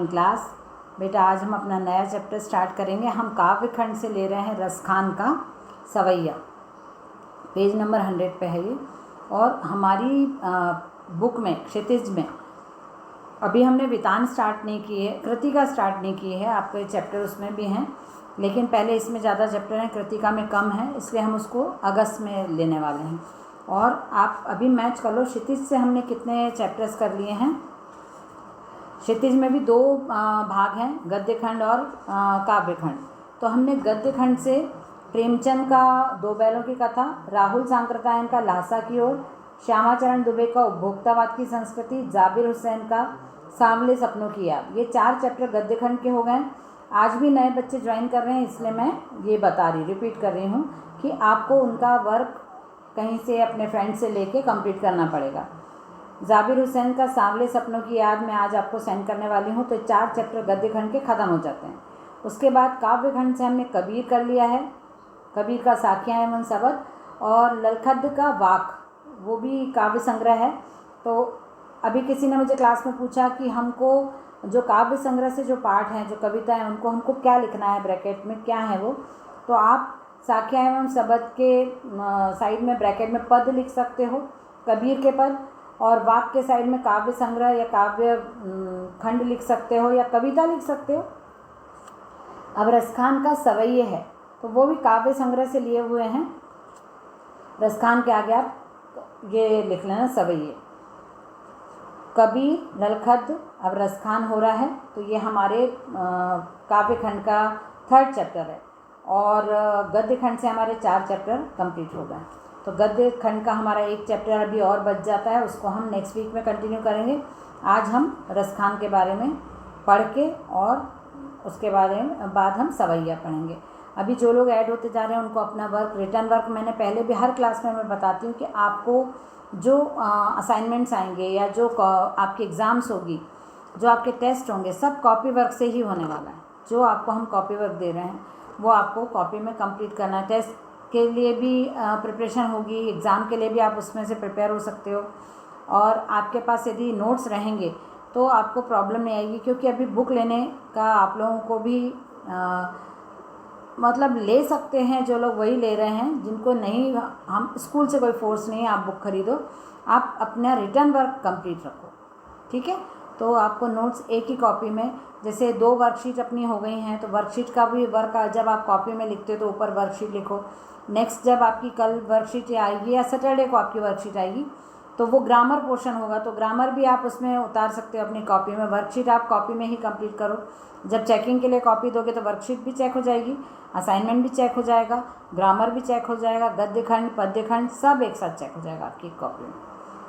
Class. बेटा आज हम अपना नया चैप्टर स्टार्ट करेंगे। हम काव्य खंड से ले रहे हैं रसखान का सवैया। पेज नंबर 100 पे है ये। और हमारी बुक में क्षितिज में अभी हमने वितान स्टार्ट नहीं की है, कृतिका स्टार्ट नहीं की है। आपके चैप्टर उसमें भी हैं, लेकिन पहले इसमें ज़्यादा चैप्टर हैं, कृतिका में कम है, इसलिए हम उसको अगस्त में लेने वाले हैं। और आप अभी मैच कर लो, क्षितिज से हमने कितने चैप्टर्स कर लिए हैं। क्षितिज में भी 2 भाग हैं, गद्य खंड और काव्य खंड। तो हमने गद्य खंड से प्रेमचंद का 2 बैलों की कथा, राहुल सांकृत्यायन का ल्हासा की ओर, श्यामाचरण दुबे का उपभोक्तावाद की संस्कृति, जाबिर हुसैन का सांवले सपनों की याद, ये 4 चैप्टर गद्य खंड के हो गए। आज भी नए बच्चे ज्वाइन कर रहे हैं, इसलिए मैं ये रिपीट कर रही हूँ कि आपको उनका वर्क कहीं से अपने फ्रेंड से लेके कंप्लीट करना पड़ेगा। जाबिर हुसैन का सांवले सपनों की याद मैं आज आपको सेंड करने वाली हूँ। तो 4 चैप्टर गद्य खंड के ख़त्म हो जाते हैं। उसके बाद काव्य खंड से हमने कबीर कर लिया है, कबीर का साखियाँ एवं सबद, और ललखद का वाक, वो भी काव्य संग्रह है। तो अभी किसी ने मुझे क्लास में पूछा कि हमको जो काव्य संग्रह से जो पाठ हैं, जो कविता हैं, उनको हमको क्या लिखना है, ब्रैकेट में क्या है वो। तो आप साखियाँ एवं सबद के साइड में ब्रैकेट में पद लिख सकते हो, कबीर के पद, और वाक के साइड में काव्य संग्रह या काव्य खंड लिख सकते हो या कविता लिख सकते हो। अब रसखान का सवैये है, तो वो भी काव्य संग्रह से लिए हुए हैं। रसखान के आगे आप ये लिख लेना, सवैये, कबीर, ललखद। अब रसखान हो रहा है, तो ये हमारे काव्य खंड का 3rd चैप्टर है। और गद्य खंड से हमारे 4 चैप्टर कंप्लीट हो गए। तो गद्य खंड का हमारा 1 चैप्टर अभी और बच जाता है, उसको हम नेक्स्ट वीक में कंटिन्यू करेंगे। आज हम रसखान के बारे में पढ़ के और उसके बाद हम सवैया पढ़ेंगे। अभी जो लोग ऐड होते जा रहे हैं उनको अपना वर्क, रिटर्न वर्क, मैंने पहले भी हर क्लास में मैं बताती हूँ कि आपको जो असाइनमेंट्स आएंगे या जो आपकी एग्ज़ाम्स होगी, जो आपके टेस्ट होंगे, सब कॉपी वर्क से ही होने वाला है। जो आपको हम कॉपी वर्क दे रहे हैं वो आपको कॉपी में कंप्लीट करना है। टेस्ट के लिए भी प्रिपरेशन होगी, एग्ज़ाम के लिए भी आप उसमें से प्रिपेयर हो सकते हो। और आपके पास यदि नोट्स रहेंगे तो आपको प्रॉब्लम नहीं आएगी, क्योंकि अभी बुक लेने का आप लोगों को भी मतलब ले सकते हैं जो लोग, वही ले रहे हैं। जिनको नहीं, हम स्कूल से कोई फोर्स नहीं है, आप बुक खरीदो, आप अपना रिटर्न वर्क कंप्लीट रखो, ठीक है। तो आपको नोट्स एक ही कॉपी में, जैसे 2 वर्कशीट अपनी हो गई हैं, तो वर्कशीट का भी वर्क जब आप कॉपी में लिखते हो तो ऊपर वर्कशीट लिखो। नेक्स्ट जब आपकी कल वर्कशीट आएगी या सैटरडे को आपकी वर्कशीट आएगी, तो वो ग्रामर पोर्शन होगा, तो ग्रामर भी आप उसमें उतार सकते हो अपनी कॉपी में। वर्कशीट आप कॉपी में ही कंप्लीट करो। जब चेकिंग के लिए कॉपी दोगे तो वर्कशीट भी चेक हो जाएगी, असाइनमेंट भी चेक हो जाएगा, ग्रामर भी चेक हो जाएगा, गद्य खंड, पद्य खंड सब एक साथ चेक हो जाएगा आपकी कॉपी में।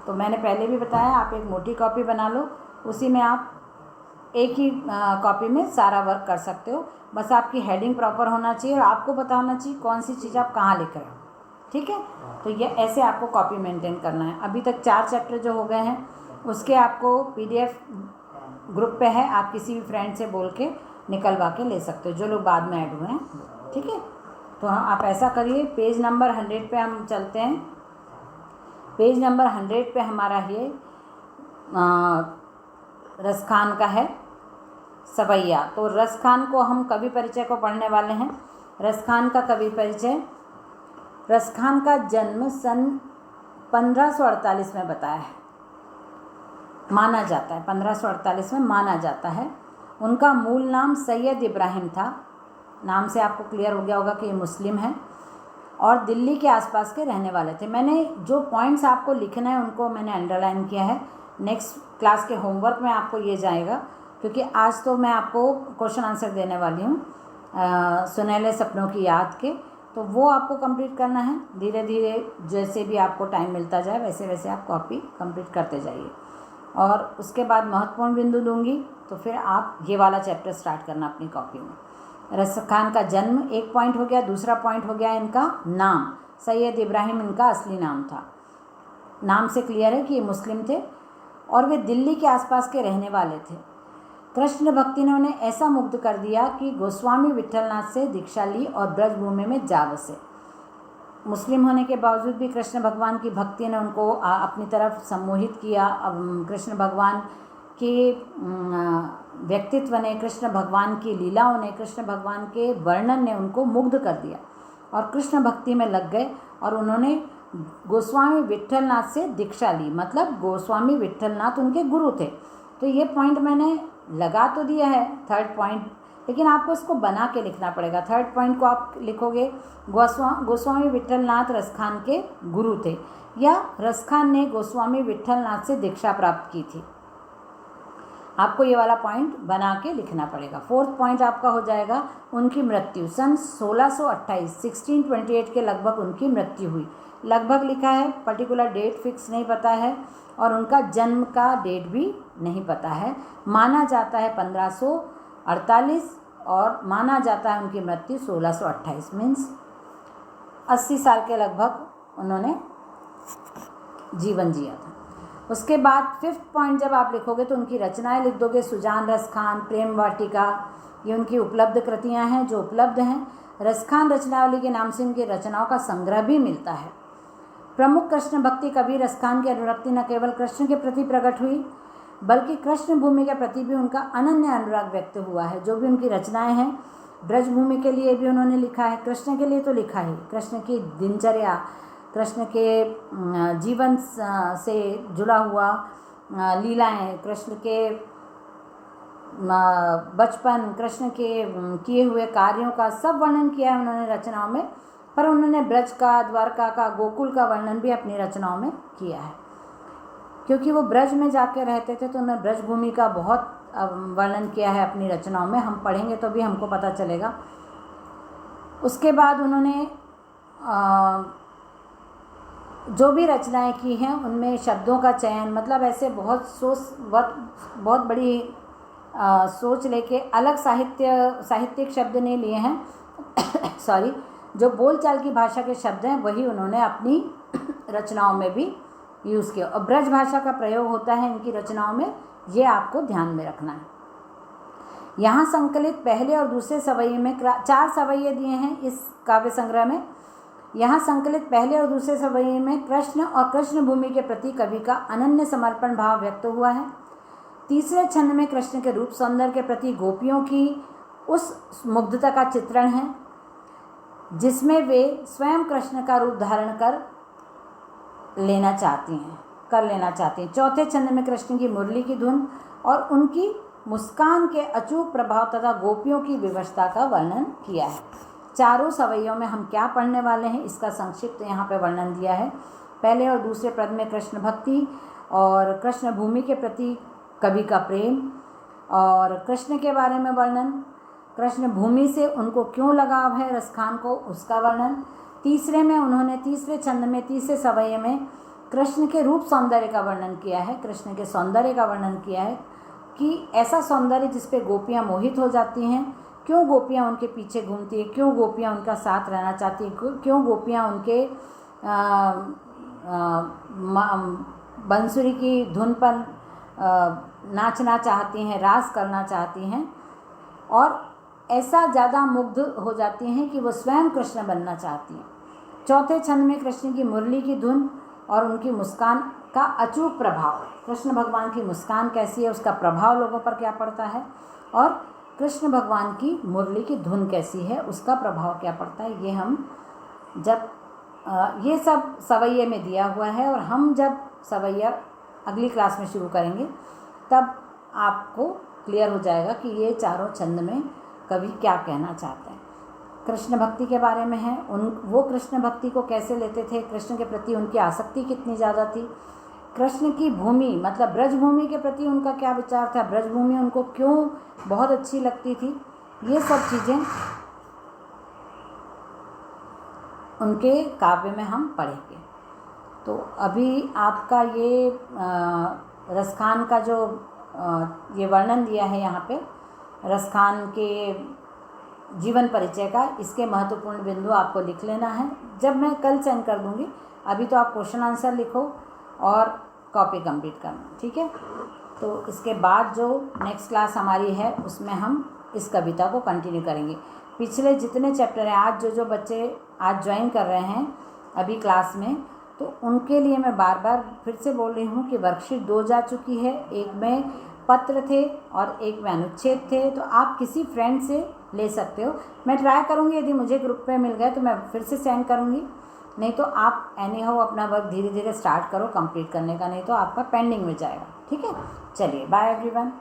तो मैंने पहले भी बताया, आप एक मोटी कॉपी बना लो, उसी में आप एक ही कॉपी में सारा वर्क कर सकते हो। बस आपकी हेडिंग प्रॉपर होना चाहिए और आपको पता होना चाहिए कौन सी चीज़ आप कहाँ लिख रहे हो, ठीक है। तो ये ऐसे आपको कॉपी मेंटेन करना है। अभी तक 4 चैप्टर जो हो गए हैं उसके आपको PDF ग्रुप पे है, आप किसी भी फ्रेंड से बोल के निकलवा के ले सकते हो, जो लोग बाद में ऐड हुए हैं, ठीक है। तो आप ऐसा करिए। पेज नंबर 100 पे हम चलते हैं। पेज नंबर 100 पे हमारा ये रसखान का है सवैया। तो रसखान को हम कवि परिचय को पढ़ने वाले हैं। रसखान का कवि परिचय। रसखान का जन्म सन 1548 में बताया है, माना जाता है, 1548 में माना जाता है। उनका मूल नाम सैयद इब्राहिम था। नाम से आपको क्लियर हो गया होगा कि ये मुस्लिम है और दिल्ली के आसपास के रहने वाले थे। मैंने जो पॉइंट्स आपको लिखना है उनको मैंने अंडरलाइन किया है। नेक्स्ट क्लास के होमवर्क में आपको ये जाएगा, क्योंकि आज तो मैं आपको क्वेश्चन आंसर देने वाली हूँ सुनहले सपनों की याद के, तो वो आपको कंप्लीट करना है। धीरे धीरे जैसे भी आपको टाइम मिलता जाए वैसे वैसे आप कॉपी कंप्लीट करते जाइए। और उसके बाद महत्वपूर्ण बिंदु दूंगी, तो फिर आप ये वाला चैप्टर स्टार्ट करना अपनी कॉपी में। रसखान का जन्म 1 पॉइंट हो गया। दूसरा पॉइंट हो गया इनका नाम। सैयद इब्राहिम इनका असली नाम था। नाम से क्लियर है कि ये मुस्लिम थे और वे दिल्ली के आसपास के रहने वाले थे। कृष्ण भक्ति ने उन्हें ऐसा मुग्ध कर दिया कि गोस्वामी विठलनाथ से दीक्षा ली और ब्रजभूमि में जा बसे। मुस्लिम होने के बावजूद भी कृष्ण भगवान की भक्ति ने उनको अपनी तरफ सम्मोहित किया। अब कृष्ण भगवान के व्यक्तित्व ने, कृष्ण भगवान की लीलाओं ने, कृष्ण भगवान के वर्णन ने उनको मुग्ध कर दिया और कृष्ण भक्ति में लग गए और उन्होंने गोस्वामी विट्ठलनाथ से दीक्षा ली। मतलब गोस्वामी विट्ठलनाथ उनके गुरु थे। तो ये पॉइंट मैंने लगा तो दिया है, थर्ड पॉइंट, लेकिन आपको इसको बना के लिखना पड़ेगा। थर्ड पॉइंट को आप लिखोगे गोस्वामी विट्ठलनाथ रसखान के गुरु थे, या रसखान ने गोस्वामी विट्ठलनाथ से दीक्षा प्राप्त की थी। आपको ये वाला पॉइंट बना के लिखना पड़ेगा। फोर्थ पॉइंट आपका हो जाएगा उनकी मृत्यु। सन 1628 1628 के लगभग उनकी मृत्यु हुई। लगभग लिखा है, पर्टिकुलर डेट फिक्स नहीं पता है, और उनका जन्म का डेट भी नहीं पता है। माना जाता है 1548 और माना जाता है उनकी मृत्यु 1628, मीन्स 80 साल के लगभग उन्होंने जीवन जिया था। उसके बाद फिफ्थ पॉइंट जब आप लिखोगे तो उनकी रचनाएं लिख दोगे। सुजान रसखान, प्रेम वाटिका, ये उनकी उपलब्ध कृतियां हैं जो उपलब्ध हैं। रसखान रचनावली के नाम से इनकी रचनाओं का संग्रह भी मिलता है। प्रमुख कृष्ण भक्ति कवि रसखान की अनुरक्ति न केवल कृष्ण के प्रति प्रकट हुई, बल्कि कृष्ण भूमि के प्रति भी उनका अनन्य अनुराग व्यक्त हुआ है। जो भी उनकी रचनाएं हैं, ब्रज भूमि के लिए भी उन्होंने लिखा है, कृष्ण के लिए तो लिखा ही, कृष्ण की दिनचर्या, कृष्ण के जीवन से जुड़ा हुआ लीलाएं, कृष्ण के बचपन, कृष्ण के किए हुए कार्यों का सब वर्णन किया है उन्होंने रचनाओं में। पर उन्होंने ब्रज का, द्वारका का, गोकुल का वर्णन भी अपनी रचनाओं में किया है, क्योंकि वो ब्रज में जाके रहते थे तो उन्होंने ब्रज भूमि का बहुत वर्णन किया है अपनी रचनाओं में। हम पढ़ेंगे तो भी हमको पता चलेगा। उसके बाद उन्होंने जो भी रचनाएं की हैं उनमें शब्दों का चयन, मतलब ऐसे बहुत बड़ी सोच लेके अलग साहित्यिक शब्द नहीं लिए हैं सॉरी, जो बोलचाल की भाषा के शब्द हैं वही उन्होंने अपनी रचनाओं में भी यूज़ किया। और ब्रज भाषा का प्रयोग होता है इनकी रचनाओं में, ये आपको ध्यान में रखना है। यहाँ संकलित पहले और दूसरे सवैये में 4 सवैये दिए हैं इस काव्य संग्रह में। यहाँ संकलित पहले और दूसरे सवैये में कृष्ण और कृष्ण भूमि के प्रति कवि का अनन्य समर्पण भाव व्यक्त हुआ है। तीसरे छंद में कृष्ण के रूप सौंदर्य के प्रति गोपियों की उस मुग्धता का चित्रण है जिसमें वे स्वयं कृष्ण का रूप धारण कर लेना चाहती हैं। चौथे छंद में कृष्ण की मुरली की धुन और उनकी मुस्कान के अचूक प्रभाव तथा गोपियों की विवशता का वर्णन किया है। चारों सवैयों में हम क्या पढ़ने वाले हैं इसका संक्षिप्त यहाँ पे वर्णन दिया है। पहले और दूसरे पद में कृष्ण भक्ति और कृष्ण भूमि के प्रति कवि का प्रेम और कृष्ण के बारे में वर्णन, कृष्ण भूमि से उनको क्यों लगाव है रसखान को, उसका वर्णन। तीसरे में उन्होंने तीसरे छंद में तीसरे सवैये में कृष्ण के रूप सौंदर्य का वर्णन किया है, कृष्ण के सौंदर्य का वर्णन किया है कि ऐसा सौंदर्य जिस पे गोपियाँ मोहित हो जाती हैं, क्यों गोपियाँ उनके पीछे घूमती हैं, क्यों गोपियाँ उनका साथ रहना चाहती हैं, क्यों गोपियाँ उनके बंसुरी की धुन पर नाचना चाहती हैं, रास करना चाहती हैं और ऐसा ज़्यादा मुग्ध हो जाती हैं कि वो स्वयं कृष्ण बनना चाहती हैं। चौथे छंद में कृष्ण की मुरली की धुन और उनकी मुस्कान का अचूक प्रभाव, कृष्ण भगवान की मुस्कान कैसी है, उसका प्रभाव लोगों पर क्या पड़ता है, और कृष्ण भगवान की मुरली की धुन कैसी है, उसका प्रभाव क्या पड़ता है, ये हम जब ये सब सवैये में दिया हुआ है और हम जब सवैया अगली क्लास में शुरू करेंगे तब आपको क्लियर हो जाएगा कि ये चारों छंद में कवि क्या कहना चाहते हैं। कृष्ण भक्ति के बारे में है, वो कृष्ण भक्ति को कैसे लेते थे, कृष्ण के प्रति उनकी आसक्ति कितनी ज़्यादा थी, कृष्ण की भूमि मतलब ब्रज भूमि के प्रति उनका क्या विचार था, ब्रज भूमि उनको क्यों बहुत अच्छी लगती थी, ये सब चीज़ें उनके काव्य में हम पढ़ेंगे। तो अभी आपका ये रसखान का जो ये वर्णन दिया है यहाँ पे रसखान के जीवन परिचय का, इसके महत्वपूर्ण बिंदु आपको लिख लेना है। जब मैं कल सेंड कर दूँगी, अभी तो आप क्वेश्चन आंसर लिखो और कॉपी कंप्लीट करना, ठीक है। तो इसके बाद जो नेक्स्ट क्लास हमारी है उसमें हम इस कविता को कंटिन्यू करेंगे। पिछले जितने चैप्टर हैं, आज जो बच्चे आज ज्वाइन कर रहे हैं अभी क्लास में, तो उनके लिए मैं बार बार फिर से बोल रही हूँ कि वर्कशीट 2 जा चुकी है, एक में पत्र थे और एक में अनुच्छेद थे। तो आप किसी फ्रेंड से ले सकते हो। मैं ट्राई करूँगी, यदि मुझे ग्रुप पे मिल गए तो मैं फिर से सेंड करूँगी, नहीं तो आप एनी हाउ अपना वर्क धीरे धीरे स्टार्ट करो कंप्लीट करने का, नहीं तो आपका पेंडिंग में जाएगा। ठीक है, चलिए बाय एवरीवन।